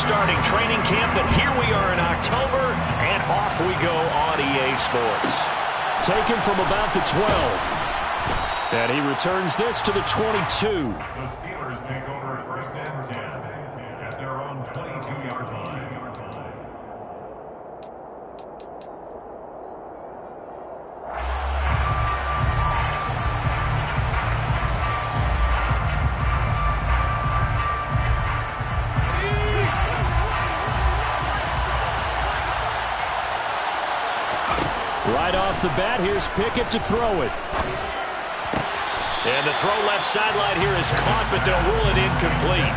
starting training camp, but here we are in October, and off we go on EA Sports. Taken from about the 12. And he returns this to the 22. The Steelers take over first and 10 at their own 22-yard line. Right off the bat, here's Pickett to throw it. And the throw left sideline here is caught, but they'll rule it incomplete.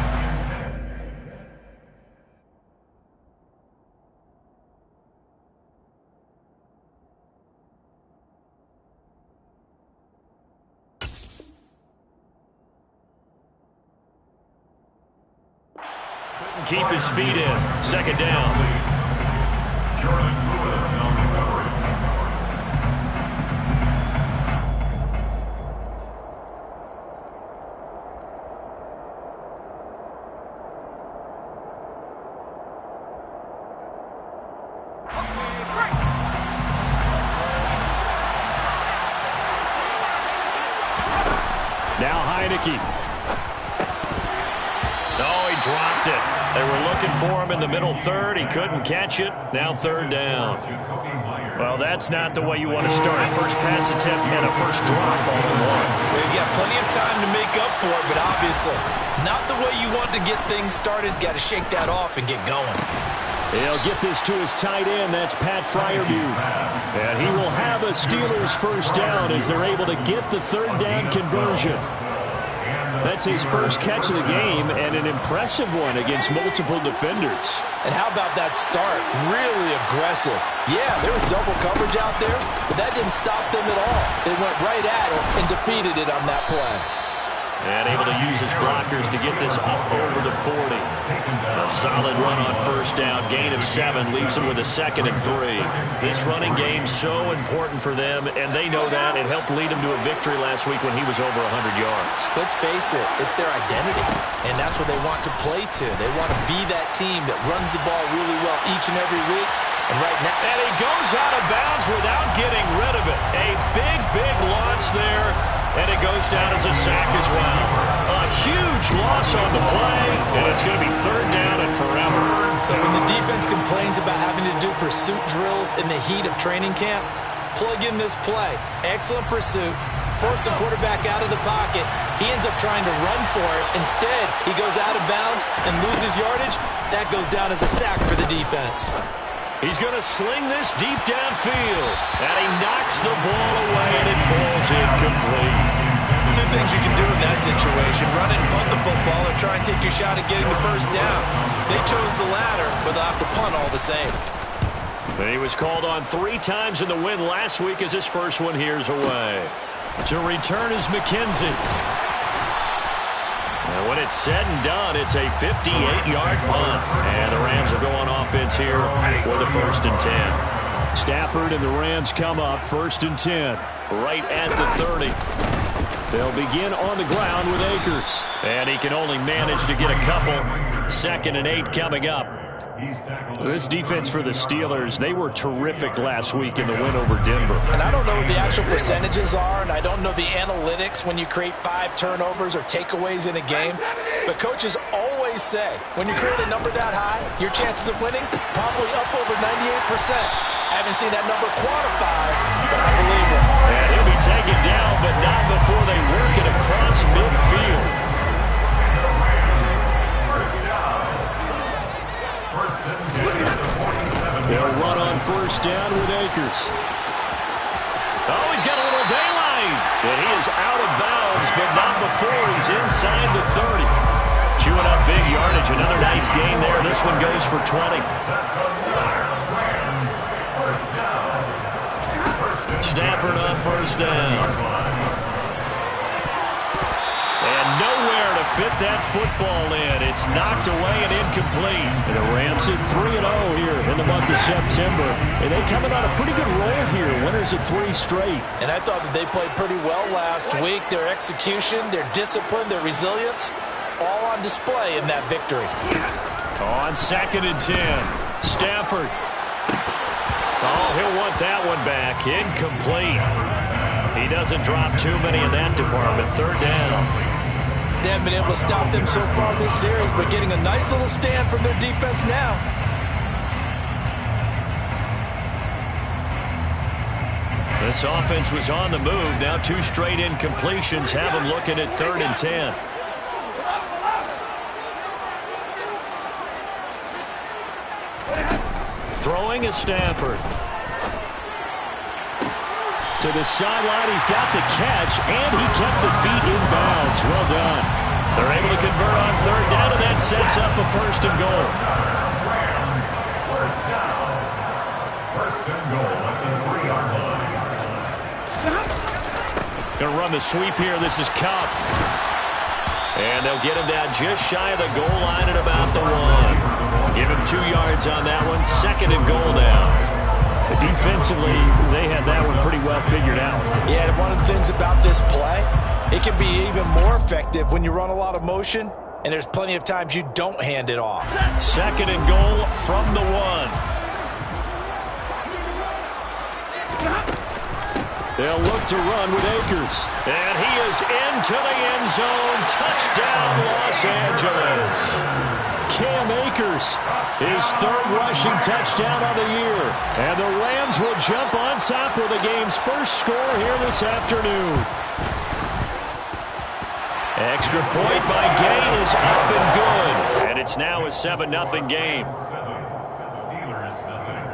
Couldn't keep his feet in. Second down. Now Heineke. Oh, he dropped it. They were looking for him in the middle third. He couldn't catch it. Now third down. Well, that's not the way you want to start. First pass attempt and a first drop all in one. They've got plenty of time to make up for it, but obviously not the way you want to get things started. Got to shake that off and get going. He'll get this to his tight end. That's Pat Fryermuth. And he will have a Steelers first down as they're able to get the third down conversion. That's his first catch of the game, and an impressive one against multiple defenders. And how about that start? Really aggressive. Yeah, there was double coverage out there, but that didn't stop them at all. They went right at it and defeated it on that play. And able to use his blockers to get this up over the 40. A solid run on first down. Gain of 7 leaves him with a 2nd and 3. This running game so important for them, and they know that. It helped lead him to a victory last week when he was over 100 yards. Let's face it, it's their identity, and that's what they want to play to. They want to be that team that runs the ball really well each and every week. And right now, and he goes out of bounds without getting rid of it. A big loss there. And it goes down as a sack as well. A huge loss on the play, and it's going to be third down and forever. So when the defense complains about having to do pursuit drills in the heat of training camp, plug in this play. Excellent pursuit. Force the quarterback out of the pocket. He ends up trying to run for it. Instead, he goes out of bounds and loses yardage. That goes down as a sack for the defense. He's going to sling this deep downfield, and he knocks the ball away, and it falls incomplete. Two things you can do in that situation: run and punt the football, or try and take your shot at getting the first down. They chose the latter, but they'll have to punt all the same. And he was called on 3 times in the win last week as his first one here's away. To return is McKenzie. And when it's said and done, it's a 58-yard punt. And the Rams will go on offense here with a 1st and 10. Stafford and the Rams come up 1st and 10. Right at the 30. They'll begin on the ground with Akers. And he can only manage to get a couple. 2nd and 8 coming up. This defense for the Steelers, they were terrific last week in the win over Denver. And I don't know what the actual percentages are, and I don't know the analytics when you create 5 turnovers or takeaways in a game. But coaches always say, when you create a number that high, your chances of winning probably up over 98%. I haven't seen that number quantified, but I believe it. And he'll be taken down, but not before they work it across midfield. They'll run on 1st down with Akers. Oh, he's got a little daylight. And he is out of bounds, but not before he's inside the 30. Chewing up big yardage. Another nice gain there. This one goes for 20. Stafford on 1st down. And nowhere to fit that football in. It's knocked away and incomplete. And the Rams hit 3-0 here in the month of September. And they coming on a pretty good roll here. Winners of 3 straight. And I thought that they played pretty well last week. Their execution, their discipline, their resilience, all on display in that victory. On 2nd and 10, Stafford. Oh, he'll want that one back. Incomplete. He doesn't drop too many in that department. 3rd down. They haven't been able to stop them so far this series, but getting a nice little stand from their defense now. This offense was on the move. Now 2 straight incompletions have them looking at 3rd and 10. Throwing is Stafford. To the sideline, he's got the catch, and he kept the feet in bounds. Well done. They're able to convert on 3rd down, and that sets up a 1st and goal. First down. 1st and goal at the 3-yard line. Going to run the sweep here. This is Cup. And they'll get him down just shy of the goal line at about the 1. Give him 2 yards on that one. 2nd and goal now. Defensively, they had that one pretty well figured out. Yeah, and one of the things about this play, it can be even more effective when you run a lot of motion, and there's plenty of times you don't hand it off. 2nd and goal from the 1. They'll look to run with Akers. And he is into the end zone. Touchdown, Los Angeles. Cam Akers, his 3rd rushing touchdown of the year. And the Rams will jump on top with the game's first score here this afternoon. Extra point by Gay is up and good. And it's now a 7-0 game. Steelers nothing.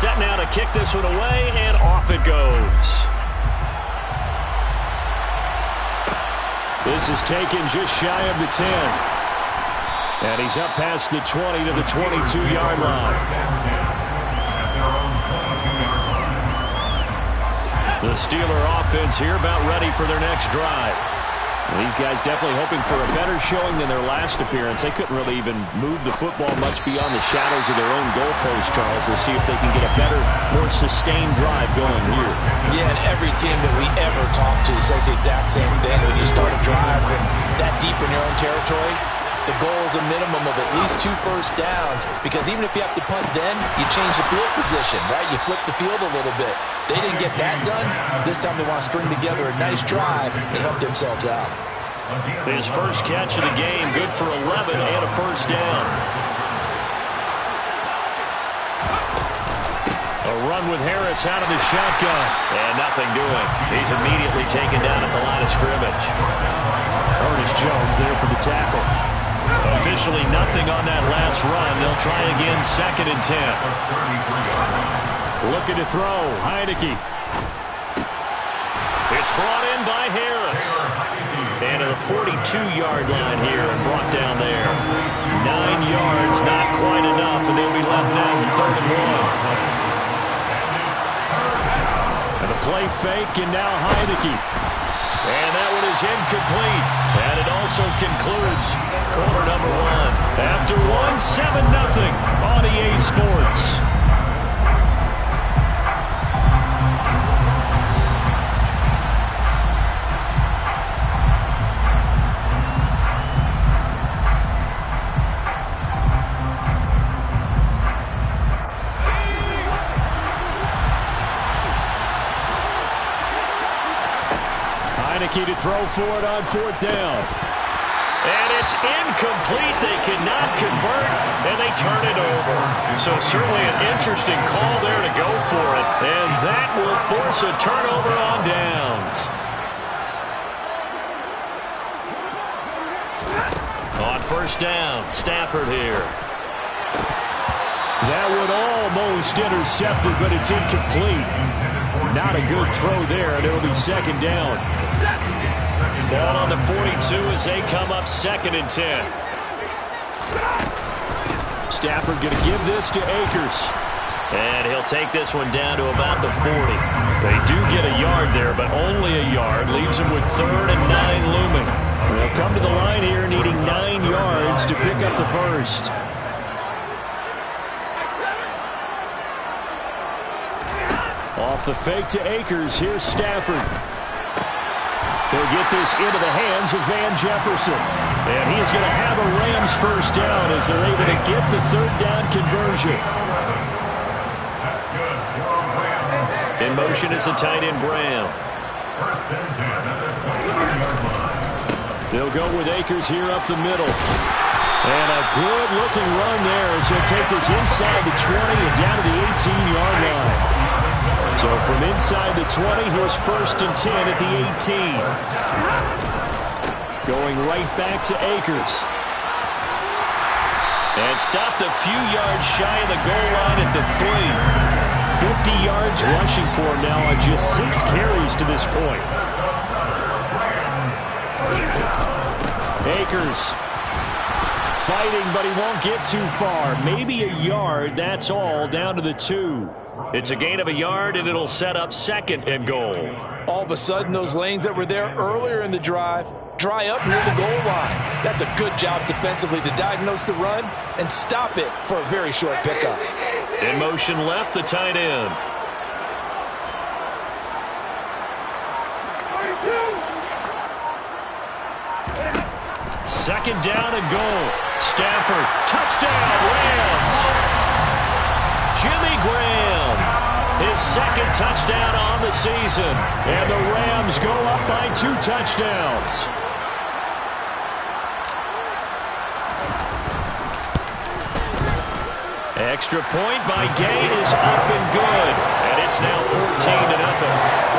Set now to kick this one away, and off it goes. This is taken just shy of the 10. And he's up past the 20 to the 22-yard line. The Steeler offense here about ready for their next drive. These guys definitely hoping for a better showing than their last appearance. They couldn't really even move the football much beyond the shadows of their own goalpost, Charles. We'll see if they can get a better, more sustained drive going here. Yeah, and every team that we ever talk to says the exact same thing. When you start a drive from that deep in your own territory, the goal is a minimum of at least 2 first downs, because even if you have to punt then, you change the field position, right? You flip the field a little bit. They didn't get that done. This time they want to string together a nice drive and help themselves out. His first catch of the game, good for 11 and a first down. A run with Harris out of the shotgun. And nothing doing. He's immediately taken down at the line of scrimmage. Ernest Jones there for the tackle. Officially nothing on that last run. They'll try again, 2nd and 10. Looking to throw, Heineke. It's brought in by Harris. And to the 42-yard line here and brought down there. 9 yards, not quite enough, and they'll be left now in 3rd and 1. And the play fake, and now Heineke. And that one is incomplete. And it also concludes quarter number 1. After 7-0 on EA Sports. Heineke to throw for it on 4th down. And it's incomplete. They cannot convert, and they turn it over. So certainly an interesting call there to go for it. And that will force a turnover on downs. On 1st down, Stafford here. That one almost intercepted, but it's incomplete. Not a good throw there, and it'll be 2nd down. Ball on the 42 as they come up 2nd and 10. Stafford going to give this to Akers. And he'll take this one down to about the 40. They do get a yard there, but only a yard. Leaves him with 3rd and 9 looming. They'll come to the line here needing 9 yards to pick up the first. Off the fake to Akers. Here's Stafford. They'll get this into the hands of Van Jefferson. And he is going to have a Rams first down as they're able to get the third down conversion. In motion is the tight end Brown. First and 10 at the 20-yard line. They'll go with Akers here up the middle. And a good-looking run there as he'll take this inside the 20 and down to the 18-yard line. So from inside the 20, here's first and 10 at the 18. Going right back to Akers. And stopped a few yards shy of the goal line at the 3. 50 yards rushing for him now on just 6 carries to this point. Akers fighting, but he won't get too far. Maybe a yard, that's all, down to the 2. It's a gain of a yard, and it'll set up second and goal. All of a sudden, those lanes that were there earlier in the drive dry up near the goal line. That's a good job defensively to diagnose the run and stop it for a very short pickup. In motion left, the tight end. Second down and goal. Stafford, touchdown, Rams. Jimmy Graham, his second touchdown on the season. And the Rams go up by 2 touchdowns. Extra point by Gay is up and good. And it's now 14-0.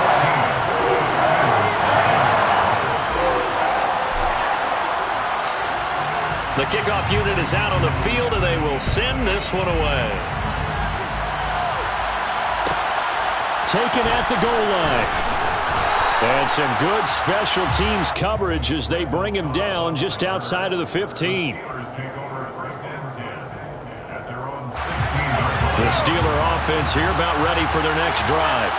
The kickoff unit is out on the field, and they will send this one away. Taken at the goal line. And some good special teams coverage as they bring him down just outside of the 15. The Steeler offense here about ready for their next drive.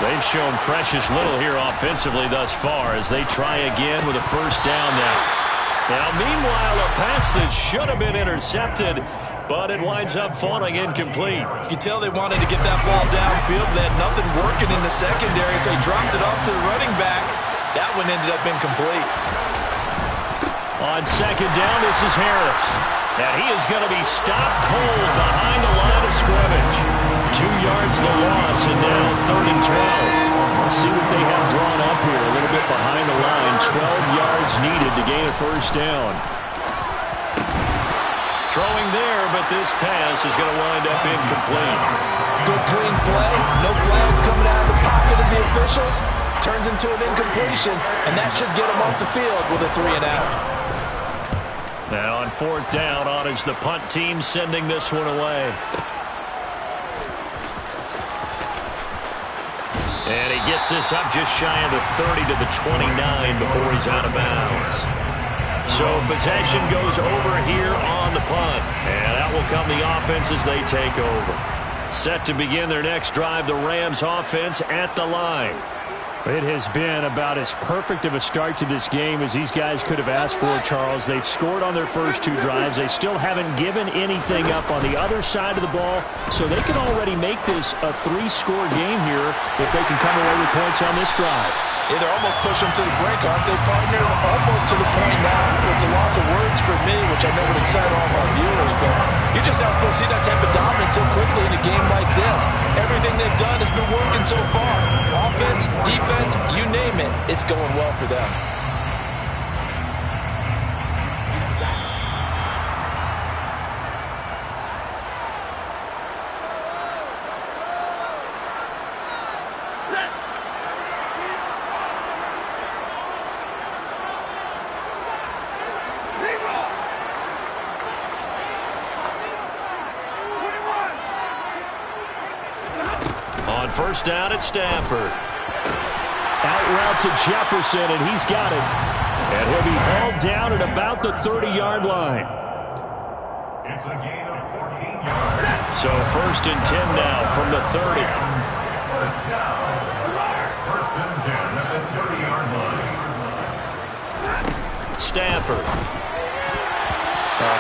They've shown precious little here offensively thus far as they try again with a first down now. Now, meanwhile, a pass that should have been intercepted, but it winds up falling incomplete. You can tell they wanted to get that ball downfield. They had nothing working in the secondary, so he dropped it off to the running back. That one ended up incomplete. On second down, this is Harris. And he is going to be stopped cold behind the line of scrimmage. 2 yards the loss, and now 3rd and 12. Let's see what they have drawn up here. A little bit behind the line. 12 yards needed to gain a first down. Throwing there, but this pass is going to wind up incomplete. Good clean play. No flags coming out of the pocket of the officials. Turns into an incompletion, and that should get him off the field with a 3 and out. Now on 4th down, on is the punt team sending this one away. And he gets this up just shy of the 30 to the 29 before he's out of bounds. So possession goes over here on the punt. And out will come the offense as they take over. Set to begin their next drive, the Rams offense at the line. It has been about as perfect of a start to this game as these guys could have asked for, Charles. They've scored on their first 2 drives. They still haven't given anything up on the other side of the ball, so they can already make this a 3-score game here if they can come away with points on this drive. Yeah, they're almost pushing to the brink, aren't they, partner? Almost to the point now. It's a loss of words for me, which I know would excite all of our viewers, but you're just not supposed to see that type of dominance so quickly in a game like this. Everything they've done has been working so far. Offense, defense, you name it, it's going well for them. On first down at Stafford. Out route to Jefferson, and he's got it. And he'll be hauled down at about the 30-yard line. It's a gain of 14 yards. So first and 10 now from the 30. First down. First and 10 at the 30-yard line. Stafford.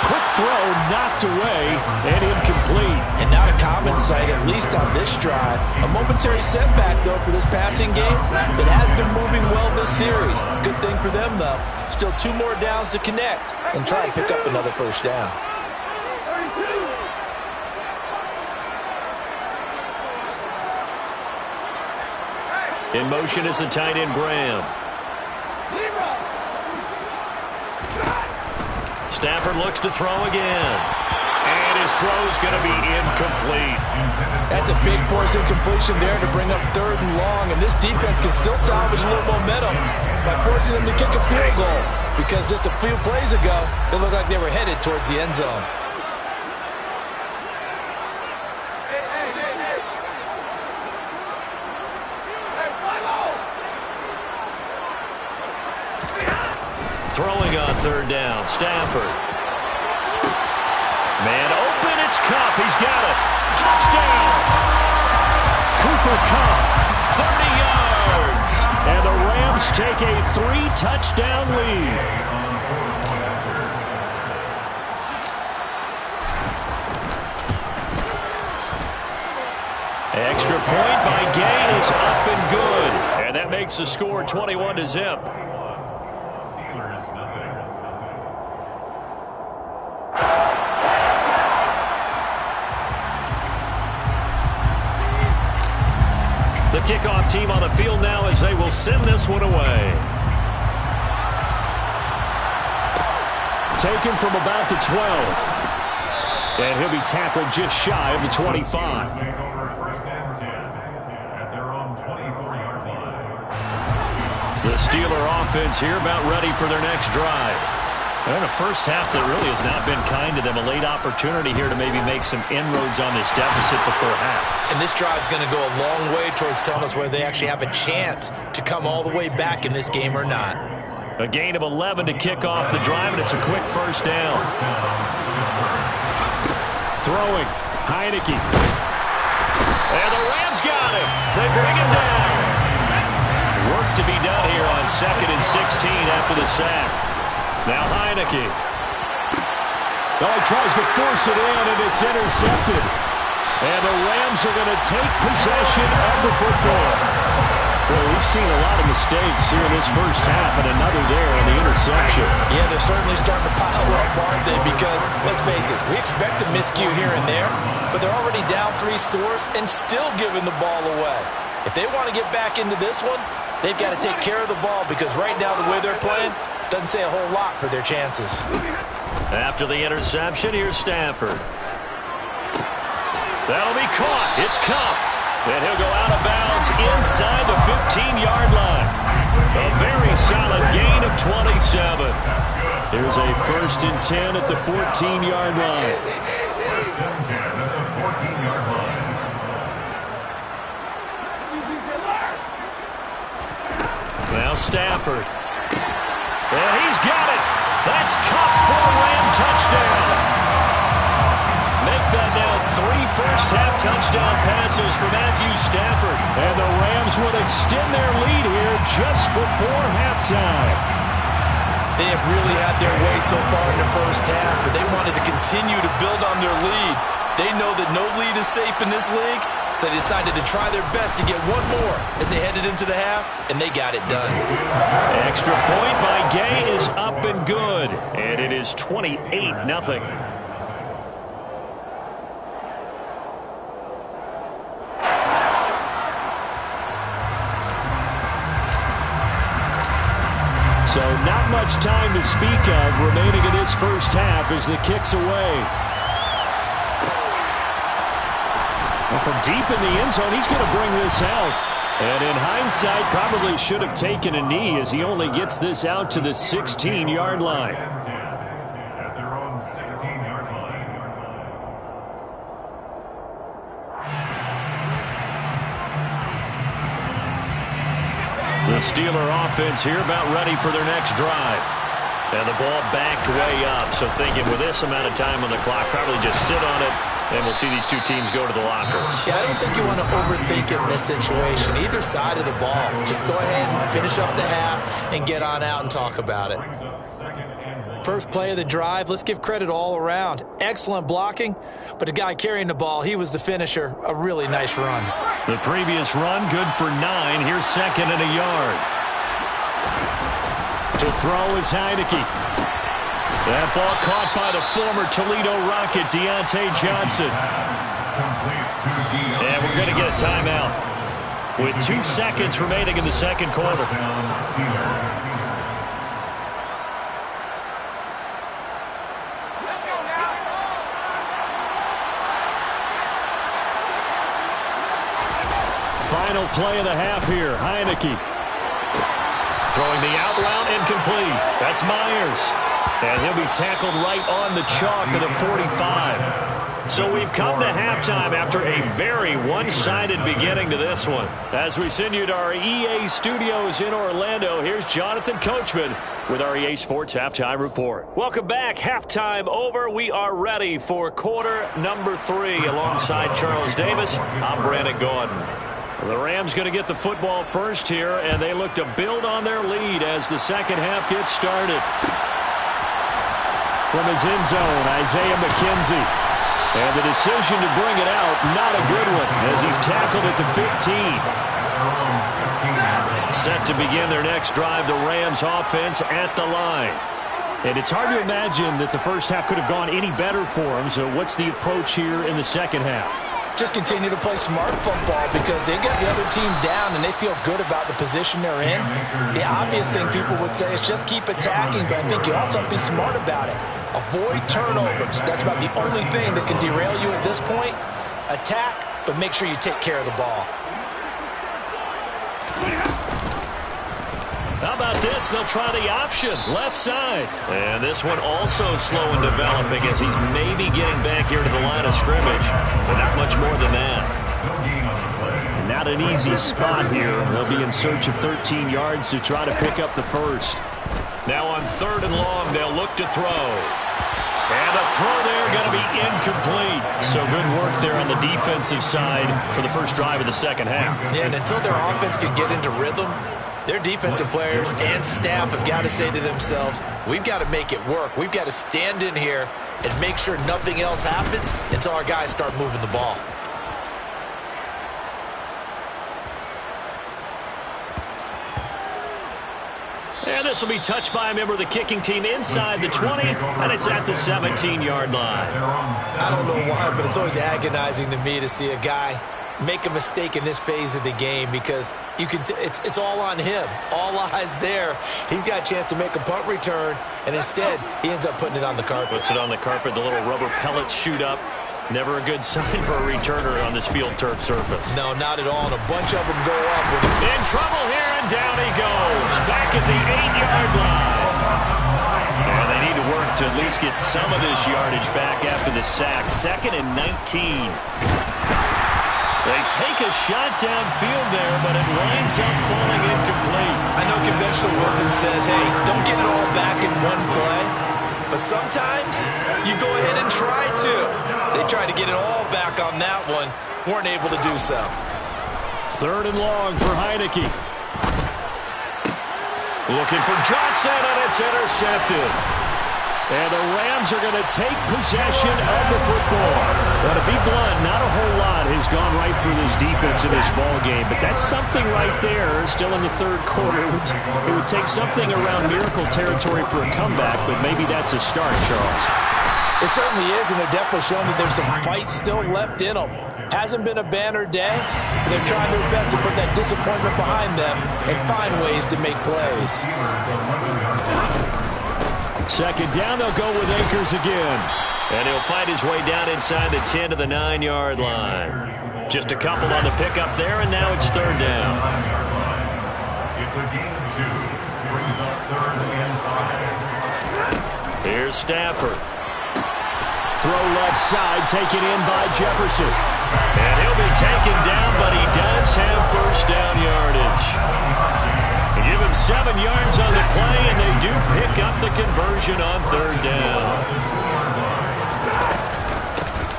Quick throw knocked away and incomplete. And not a common sight, at least on this drive. A momentary setback, though, for this passing game that has been moving well this series. Good thing for them, though. Still 2 more downs to connect and try and pick up another first down. In motion is the tight end, Graham. Stafford looks to throw again. And his throw's going to be incomplete. That's a big force incompletion there to bring up 3rd and long. And this defense can still salvage a little momentum by forcing them to kick a field goal. Because just a few plays ago, they looked like they were headed towards the end zone. Throwing on 3rd down, Stafford. Man open, it's Kupp. He's got it. Touchdown! Cooper Kupp, 30 yards. and the Rams take a 3-touchdown lead. Extra point by Gay is up and good. And that makes the score 21-0. The kickoff team on the field now as they will send this one away. Taken from about the 12. And he'll be tackled just shy of the 25. The Steeler offense here about ready for their next drive. And a first half that really has not been kind to them. A late opportunity here to maybe make some inroads on this deficit before half. And this drive's going to go a long way towards telling us whether they actually have a chance to come all the way back in this game or not. A gain of 11 to kick off the drive, and it's a quick first down. Throwing, Heineke. And the Rams got him. They bring him down. Work to be done here on 2nd and 16 after the sack. Now Heineke. Oh, he tries to force it in, and it's intercepted. And the Rams are going to take possession of the football. Well, we've seen a lot of mistakes here in this first half, and another there on the interception. Yeah, they're certainly starting to pile up, aren't they? Because, let's face it, we expect a miscue here and there, but they're already down 3 scores and still giving the ball away. If they want to get back into this one, they've got to take care of the ball, because right now the way they're playing doesn't say a whole lot for their chances. After the interception, here's Stafford. That'll be caught. It's Kupp. And he'll go out of bounds inside the 15-yard line. A very solid gain of 27. Here's a 1st and 10 at the 14-yard line. 1st and 10 at the 14-yard line. Now Stafford. And he's got it. That's Kupp for a Ram touchdown. Make that now 3 first-half touchdown passes for Matthew Stafford. And the Rams would extend their lead here just before halftime. They have really had their way so far in the first half, but they wanted to continue to build on their lead. They know that no lead is safe in this league, so they decided to try their best to get one more as they headed into the half, and they got it done. Extra point by Gay is up and good, and it is 28-0. So not much time to speak of remaining in this first half as the kick's away. Well, from deep in the end zone, he's going to bring this out. And in hindsight, probably should have taken a knee as he only gets this out to the 16-yard line. At their own 16-yard line. The Steeler offense here about ready for their next drive. And the ball backed way up, so thinking with this amount of time on the clock, probably just sit on it And we'll see these two teams go to the lockers. Yeah, I don't think you want to overthink it in this situation. Either side of the ball. Just go ahead and finish up the half and get on out and talk about it. First play of the drive, let's give credit all around. Excellent blocking, but the guy carrying the ball, he was the finisher. A really nice run. The previous run, good for 9. Here's second and a yard. To throw is Heineke. That ball caught by the former Toledo Rocket, Deontay Johnson. And we're going to get a timeout with 2 seconds remaining in the second quarter. Final play of the half here, Heineke. Throwing the out route, incomplete. That's Myers. And he'll be tackled right on the chalk of the 45. So we've come to halftime after a very one-sided beginning to this one. As we send you to our EA studios in Orlando, here's Jonathan Coachman with our EA Sports Halftime Report. Welcome back. Halftime over. We are ready for quarter number 3. Alongside Charles Davis, I'm Brandon Gordon. The Rams going to get the football first here, and they look to build on their lead as the second half gets started. From his end zone, Isaiah McKenzie. And the decision to bring it out, not a good one, as he's tackled at the 15. Set to begin their next drive, the Rams offense at the line. And it's hard to imagine that the first half could have gone any better for them, so what's the approach here in the second half? Just continue to play smart football because they got the other team down and they feel good about the position they're in. The obvious thing people would say is just keep attacking, but I think you also have to be smart about it. Avoid turnovers. That's about the only thing that can derail you at this point. Attack, but make sure you take care of the ball. How about this? They'll try the option, left side. And this one also slow in developing as he's maybe getting back here to the line of scrimmage, but not much more than that. Not an easy spot here. They'll be in search of 13 yards to try to pick up the first. Now on 3rd and long, they'll look to throw. And the throw there going to be incomplete. So good work there on the defensive side for the first drive of the second half. Yeah, and until their offense can get into rhythm, their defensive players and staff have got to say to themselves, we've got to make it work. We've got to stand in here and make sure nothing else happens until our guys start moving the ball. And this will be touched by a member of the kicking team inside the 20, and it's at the 17-yard line. I don't know why, but it's always agonizing to me to see a guy make a mistake in this phase of the game because you can it's all on him. All eyes there. He's got a chance to make a punt return, and instead he ends up putting it on the carpet. Puts it on the carpet. The little rubber pellets shoot up. Never a good sign for a returner on this field turf surface. No, not at all, and a bunch of them go up. In trouble here, and down he goes. Back at the 8-yard line. And they need to work to at least get some of this yardage back after the sack. 2nd and 19. They take a shot downfield there, but it winds up falling incomplete. I know conventional wisdom says, hey, don't get it all back in one play. But sometimes you go ahead and try to. They tried to get it all back on that one. Weren't able to do so. 3rd and long for Heineke. Looking for Johnson, and it's intercepted. And the Rams are going to take possession of the football. Well, to be blunt, not a whole lot has gone right for this defense in this ball game, but that's something right there. Still in the 3rd quarter, it would take something around miracle territory for a comeback, but maybe that's a start, Charles. It certainly is, and they're definitely showing that there's some fight still left in them. Hasn't been a banner day, but they're trying their best to put that disappointment behind them and find ways to make plays. 2nd down, they'll go with Akers again. And he'll find his way down inside the 10 to the 9-yard line. Just a couple on the pickup there, and now it's 3rd down. It's a gain of 2. Brings up 3rd and 5. Here's Stafford. Throw left side, taken in by Jefferson. And he'll be taken down, but he does have first down yardage. They give him 7 yards on the play, and they do pick up the conversion on 3rd down.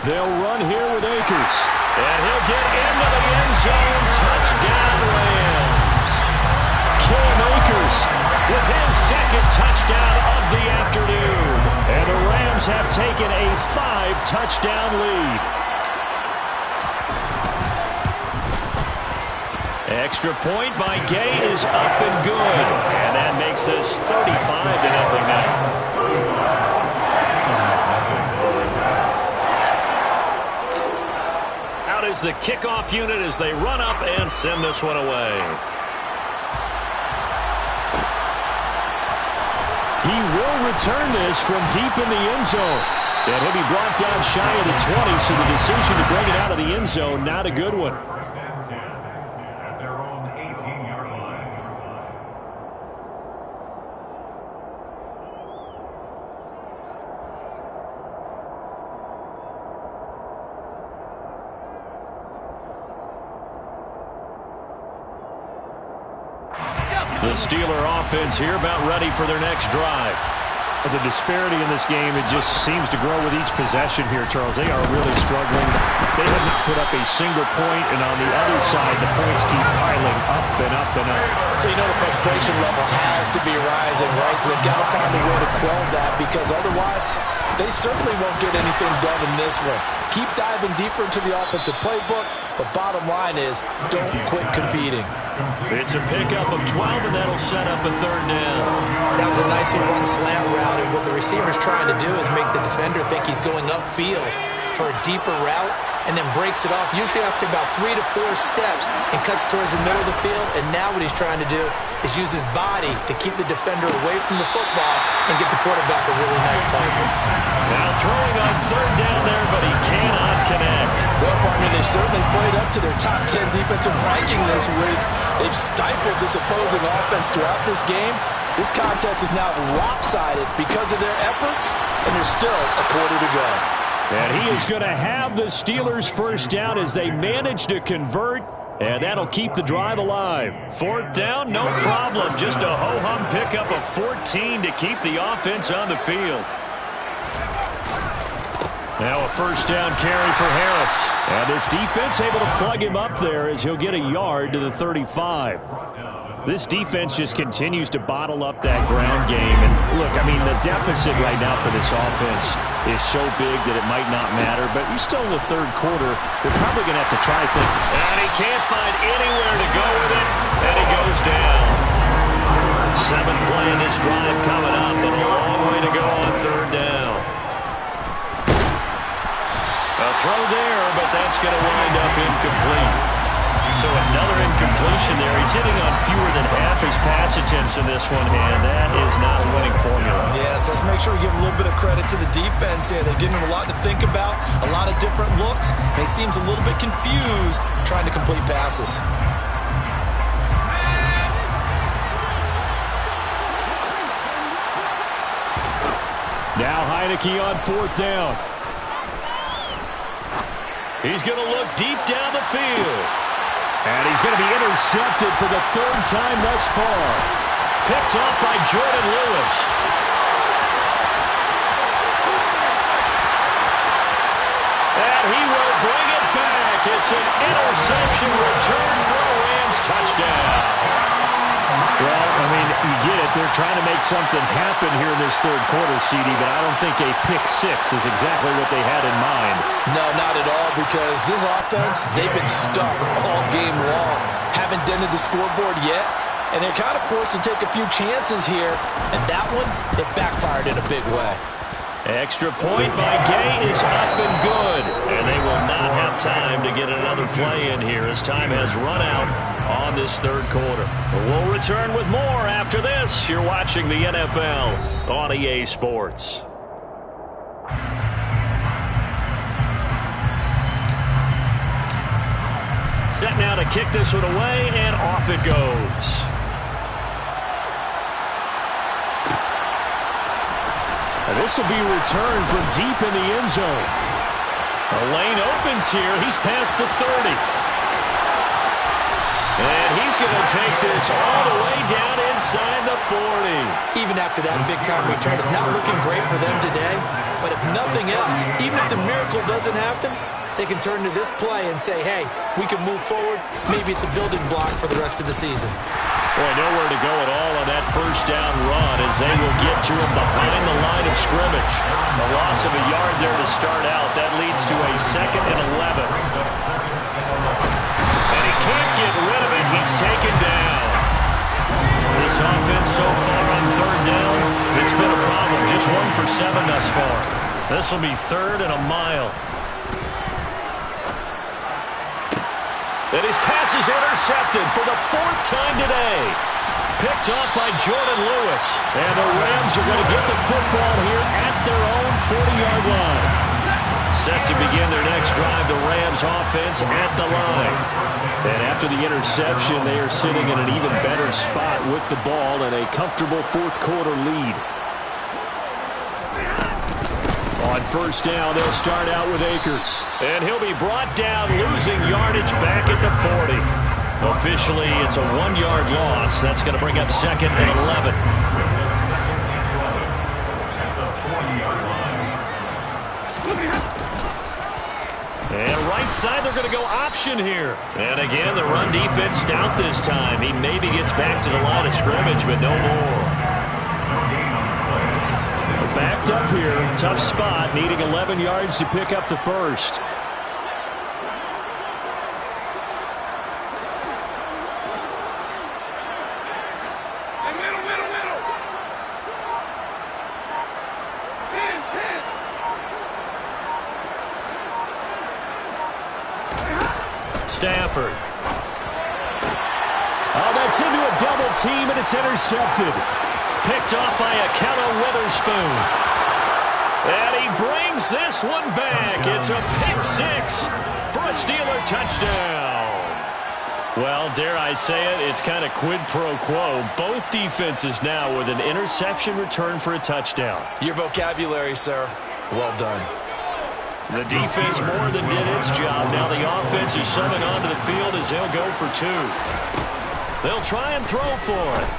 They'll run here with Akers. And he'll get into the end zone. Touchdown, Rams. Cam Akers with his second touchdown of the afternoon. And the Rams have taken a 5-touchdown lead. Extra point by Gay is up and good. And that makes this 35-0 now. Out is the kickoff unit as they run up and send this one away. He will return this from deep in the end zone. And he'll be brought down shy of the 20, so the decision to bring it out of the end zone, not a good one. The Steeler offense here about ready for their next drive. The disparity in this game, it just seems to grow with each possession here, Charles. They are really struggling. They have not put up a single point, and on the other side, the points keep piling up and up and up. So you know the frustration level has to be rising, right? So they've got to find a way to quell that, because otherwise they certainly won't get anything done in this one. Keep diving deeper into the offensive playbook, but bottom line is don't quit competing. It's a pickup of 12, and that'll set up a third down. That was a nice run slant route, and what the receiver's trying to do is make the defender think he's going upfield for a deeper route, and then breaks it off, usually after about 3 to 4 steps, and cuts towards the middle of the field. And now what he's trying to do is use his body to keep the defender away from the football and get the quarterback a really nice target. Now throwing on third down there, but he cannot connect. Well, partner, they've certainly played up to their top 10 defensive ranking this week. They've stifled this opposing offense throughout this game. This contest is now lopsided because of their efforts, and there's still a quarter to go. And he is going to have the Steelers first down as they manage to convert, and that'll keep the drive alive. Fourth down, no problem. Just a ho-hum pickup of 14 to keep the offense on the field. Now a first down carry for Harris. And this defense able to plug him up there as he'll get a yard to the 35. This defense just continues to bottle up that ground game. And look, I mean, the deficit right now for this offense is so big that it might not matter. But you're still in the third quarter. They're probably going to have to try things. And he can't find anywhere to go with it. And he goes down. 7th play in this drive coming up, but a long way to go on third down. A throw there, but that's going to wind up incomplete. So another incompletion there. He's hitting on fewer than half his pass attempts in this one, and that is not a winning formula. Yes, let's make sure we give a little bit of credit to the defense here. They're giving him a lot to think about, a lot of different looks, and he seems a little bit confused trying to complete passes. Now Heineke on fourth down. He's going to look deep down the field. And he's going to be intercepted for the third time thus far. Picked off by Jordan Lewis. And he will bring it back. It's an interception return for a Rams touchdown. Well, I mean, you get it. They're trying to make something happen here in this third quarter, CD, but I don't think a pick six is exactly what they had in mind. No, not at all, because this offense, they've been stuck all game long. Haven't dented the scoreboard yet, and they're kind of forced to take a few chances here, and that one, it backfired in a big way. Extra point by Gay is up and good. And they will not have time to get another play in here as time has run out on this third quarter. We'll return with more after this. You're watching the NFL on EA Sports. Set now to kick this one away, and off it goes. And this will be returned from deep in the end zone. A lane opens here. He's past the 30. And he he's going to take this all the way down inside the 40. Even after that big-time return, it's not looking great for them today. But if nothing else, even if the miracle doesn't happen, they can turn to this play and say, hey, we can move forward. Maybe it's a building block for the rest of the season. Boy, nowhere to go at all on that first down run as they will get to him behind the line of scrimmage. A loss of a yard there to start out. That leads to a 2nd and 11. And he can't get rid of it. He's taken down. This offense so far on 3rd down, it's been a problem. Just 1 for 7 thus far. This will be 3rd and a mile. And his pass is intercepted for the 4th time today. Picked off by Jordan Lewis. And the Rams are going to get the football here at their own 40-yard line. Set to begin their next drive, the Rams offense at the line. And after the interception, they are sitting in an even better spot with the ball and a comfortable 4th quarter lead. On 1st down, they'll start out with Akers. And he'll be brought down, losing yardage back at the 40. Officially, it's a 1-yard loss. That's going to bring up 2nd and 11. And right side, they're going to go option here. And again, the run defense stout this time. He maybe gets back to the line of scrimmage, but no more. Backed up here, tough spot, needing 11 yards to pick up the first. Stafford. Oh, that's into a double team, and it's intercepted. Picked off by Akella Witherspoon. And he brings this one back. It's a pick 6 for a Steeler touchdown. Well, dare I say it, it's kind of quid pro quo. Both defenses now with an interception return for a touchdown. Your vocabulary, sir. Well done. The defense more than did its job. Now the offense is summoned onto the field as they'll go for 2. They'll try and throw for it.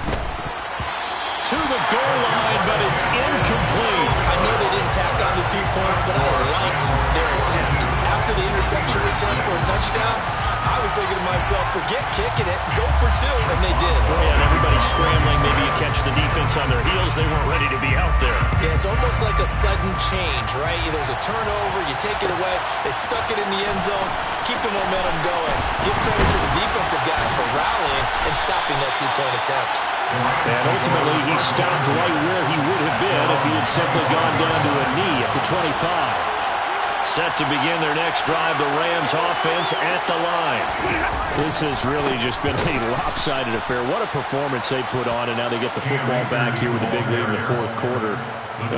To the goal line, but it's incomplete. I know they didn't tack on the 2 points, but I liked their attempt. After the interception return for a touchdown, I was thinking to myself, forget kicking it, go for 2, and they did. Oh, yeah, and everybody's scrambling. Maybe you catch the defense on their heels. They weren't ready to be out there. Yeah, it's almost like a sudden change, right? There's a turnover, you take it away, they stuck it in the end zone, keep the momentum going. Give credit to the defensive guys for rallying and stopping that 2-point attempt. And ultimately, he stopped right where he would have been if he had simply gone down to a knee at the 25. Set to begin their next drive, the Rams offense at the line. This has really just been a lopsided affair. What a performance they put on, and now they get the football back here with a big lead in the 4th quarter.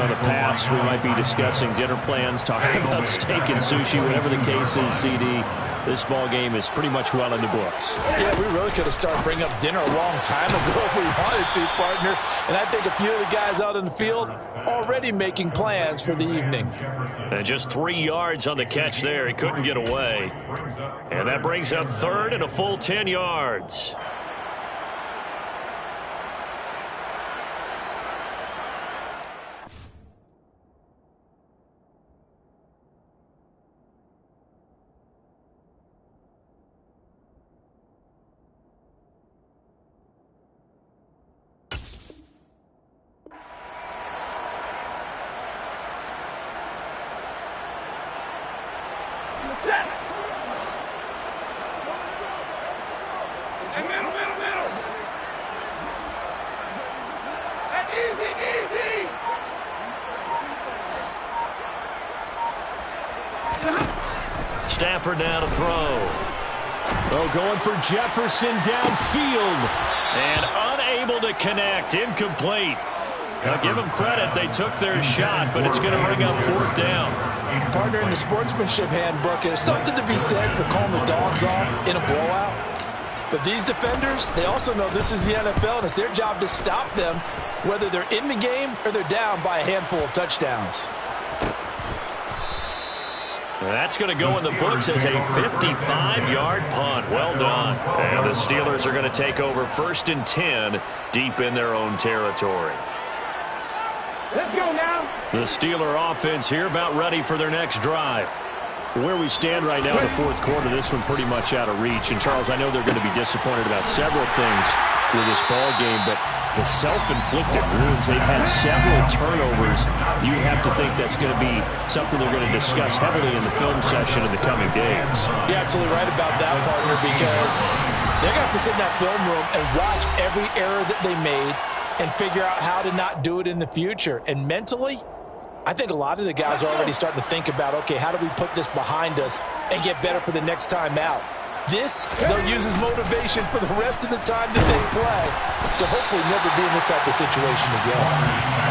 On the pass, we might be discussing dinner plans, talking about steak and sushi, whatever the case is, CD. This ball game is pretty much well in the books. Yeah, we really could have started bringing up dinner a long time ago if we wanted to, partner. And I think a few of the guys out in the field already making plans for the evening. And just 3 yards on the catch there. He couldn't get away. And that brings up 3rd and a full 10 yards. Stafford now to throw. Oh, going for Jefferson downfield. And unable to connect. Incomplete. Now give them credit. They took their shot, but it's going to bring up 4th down. Partner, in the sportsmanship handbook, there's something to be said for calling the dogs off in a blowout. But these defenders, they also know this is the NFL, and it's their job to stop them, whether they're in the game or they're down by a handful of touchdowns. That's going to go in the books as a 55-yard punt. Well done. And the Steelers are going to take over 1st and 10 deep in their own territory. Let's go now. The Steeler offense here about ready for their next drive. Where we stand right now in the 4th quarter, this one pretty much out of reach. And, Charles, I know they're going to be disappointed about several things with this ball game, but the self-inflicted wounds, they've had several turnovers. You have to think that's going to be something they're going to discuss heavily in the film session in the coming days. You're absolutely right about that, partner, because they're going to have to sit in that film room and watch every error that they made and figure out how to not do it in the future. And mentally, I think a lot of the guys are already starting to think about, okay, how do we put this behind us and get better for the next time out? This, they'll use as motivation for the rest of the time that they play to hopefully never be in this type of situation again.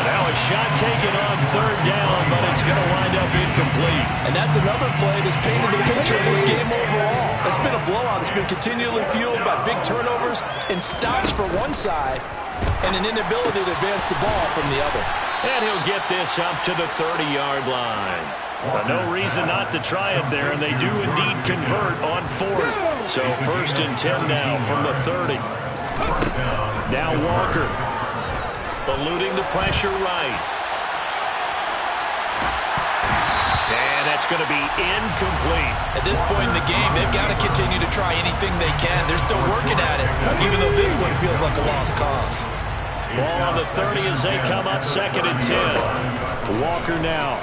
Now a shot taken on 3rd down, but it's going to wind up incomplete. And that's another play that's painted the picture of this game overall. It's been a blowout. It's been continually fueled by big turnovers and stops for one side and an inability to advance the ball from the other. And he'll get this up to the 30-yard line. But no reason not to try it there, and they do indeed convert on 4th. So 1st and 10 now from the 30. Now Walker, eluding the pressure right. And that's going to be incomplete. At this point in the game, they've got to continue to try anything they can. They're still working at it, even though this one feels like a lost cause. Ball on the 30 as they come up 2nd and 10. Walker now.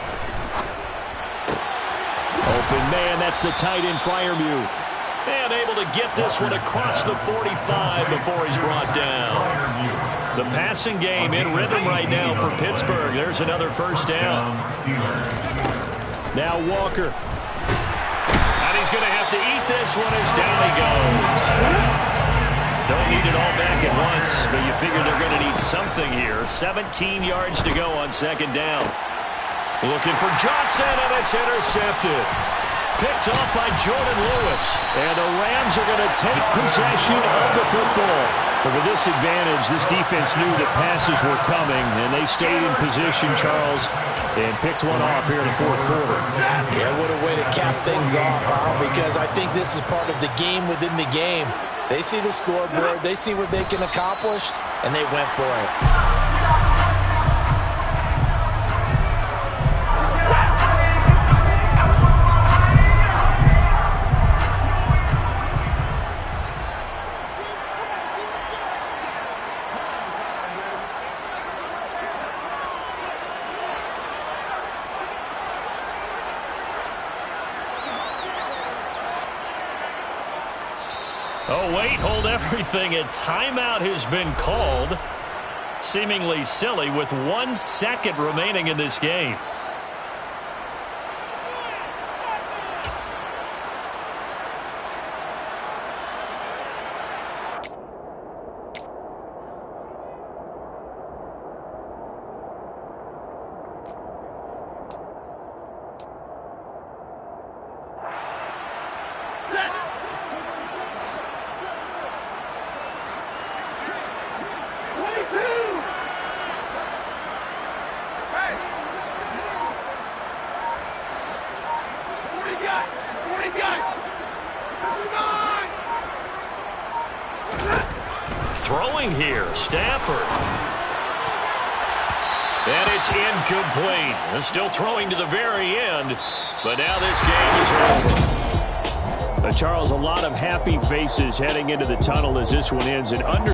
Open man, that's the tight end, Freiermuth. And able to get this one across the 45 before he's brought down. The passing game in rhythm right now for Pittsburgh. There's another 1st down. Now Walker. And he's going to have to eat this one as down he goes. Don't need it all back at once, but you figure they're going to need something here. 17 yards to go on 2nd down. Looking for Johnson, and it's intercepted. Picked off by Jordan Lewis. And the Rams are going to take possession of the football. But with this advantage, this defense knew that passes were coming, and they stayed in position, Charles, and picked one off here in the 4th quarter. Yeah, what a way to cap things off, huh? Because I think this is part of the game within the game. They see the scoreboard, they see what they can accomplish, and they went for it. Oh, wait, hold everything. A timeout has been called. Seemingly silly with 1 second remaining in this game. Throwing here, Stafford. And it's incomplete. They're still throwing to the very end, but now this game is over. Charles, a lot of happy faces heading into the tunnel as this one ends. And under